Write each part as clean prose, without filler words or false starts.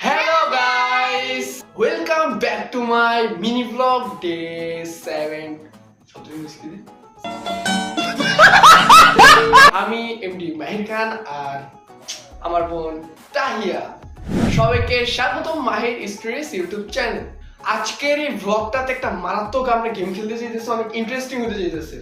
Hello guys, welcome back to my mini vlog day 7. আমি MD মাহির খান আর আমার বোন তাহিয়া, সবাইকে স্বাগতম মাহির স্টোরিজ ইউটিউব চ্যানেল। আজকের এই ব্লগটাতে একটা মারাত্মক আমরা গেম খেলতে চাইতেছি, অনেক ইন্টারেস্টিং হতে চাইতেছে।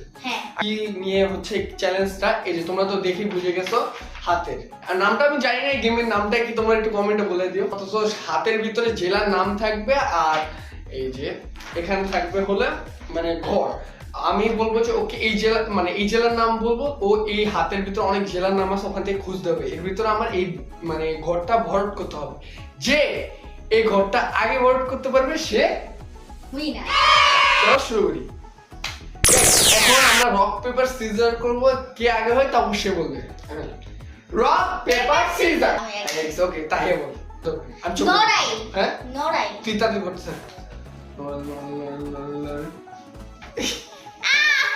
কি নিয়ে হচ্ছে চ্যালেঞ্জটা, এই যে তোমরা তো দেখেই বুঝে গেছো, হাতের। আর নামটা আমি জানি না এই গেমের নামটা কি, তোমরা একটু কমেন্টে বলে দিও। অথচ হাতের ভিতরে জেলার নাম থাকবে আর এই যে এখানে থাকবে হলে মানে ঘর। আমি বলবো যে ওকে এই জেলা মানে এই জেলার নাম বলবো, ও এই হাতের ভিতরে অনেক জেলার নাম আছে, ওখান থেকে খুঁজতে হবে। এর ভিতরে আমার এই মানে ঘরটা ভরাট করতে হবে। যে এই ঘরটা আগে ভরাট করতে পারবে সে উইনার। চলো শুরু করি। এখন আমরা রক পেপার সিজার করব, কে আগে হয় তা অবশ্যই বলবে। Rock paper scissor, it's okay. তাই বল তো আমি চুপ। নড়াই। হ্যাঁ নড়াই। তুই তাতে করছিস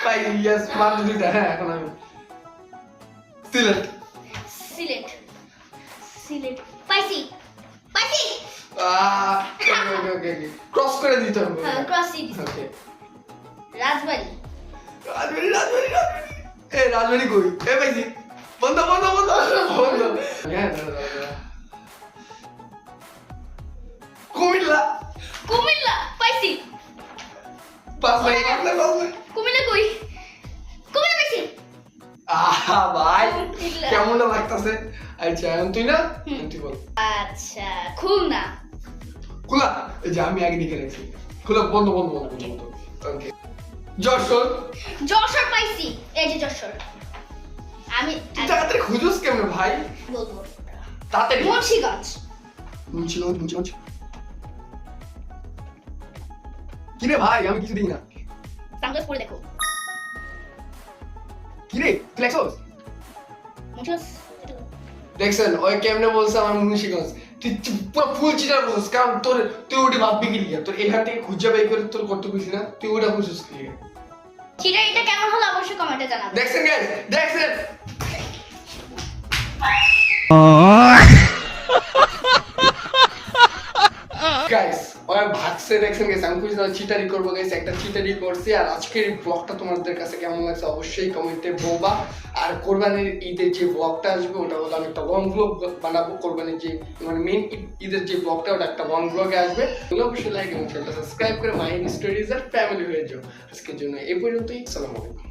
ভাই। ইয়েস মান দুইটা। হ্যাঁ এখন আমি সিলেট। সিলেট। সিলেট। পাইছি। পাইছি। ওকে ওকে ওকে ক্রস করে দিতে হবে। হ্যাঁ ক্রসই দিছি। ওকে রাজবাড়ি। রাজবাড়ি রাজবাড়ি রাজবাড়ি। এ রাজবাড়ি কই? এ পাইছি। বন্ধ বন্ধ বন্ধ বন্ধ। হ্যাঁ কুমিল্লা। কুমিল্লা। পাইছি। পাঁচ লাইন পাঁচ লাইন পাঁচ লাইন। কুমিল্লা কই? কুমিল্লা পাইছি। আহা ভাই কুমিল্লা। কেমনটা লাগতাছে? আচ্ছা এখন তুই না, তুই বল। আচ্ছা খুলনা। খোলা। এই যে আমি আগে লিখে রাখছি। খোলা বন্ধ বন্ধ বন্ধ বন্ধ। ওকে যশোর। যশোর পাইছি। এই যে যশোর। আমি তুই তাড়াতাড়ি খুঁজোস কেমনে ভাই? বলবো। তাড়াতাড়ি। মুন্সিগঞ্জ। মুন্সিগঞ্জ মুন্সিগঞ্জ। কিরে ভাই আমি কিছু দিই না। সানগ্লাস পরে দেখো। কিরে তুই লেখছস? মুন্সিগঞ্জ। দেখছেন ওই কেমনে বলছে আমার মুন্সিগঞ্জ। তুই পুরো ফুল চিটার বলছিস, কারণ তুই ওটা ভাববি কি লিখে? তোর এখান থেকে খুঁজে বাই করে তোর করতে বুঝি না, তুই ওটা খুঁজছিস কি লিখে? চিটারিটা কেমন হলো অবশ্যই কমেন্টে জানাবেন। দেখছেন গাইস দেখছেন। গাইস ওরা ভাগছে, দেখছেন গাইস আমি খুঁজে চিটারি করবো গাইস, একটা চিটারি করছি। আর আজকের এই ব্লগটা তোমাদের কাছে কেমন লাগছে অবশ্যই কমেন্টে বলবা। আর কোরবানির ঈদের যে ব্লগটা আসবে ওটা হলো আমি একটা লং ব্লগ বানাবো। কোরবানির যে মানে মেইন ঈদের যে ব্লগটা ওটা একটা লং ব্লগে আসবে। তোমরা অবশ্যই লাইক এবং চ্যানেলটা সাবস্ক্রাইব করে মাই স্টোরিজ আর ফ্যামিলি হয়ে যাও। আজকের জন্য এই পর্যন্তই। আসসালামু আলাইকুম।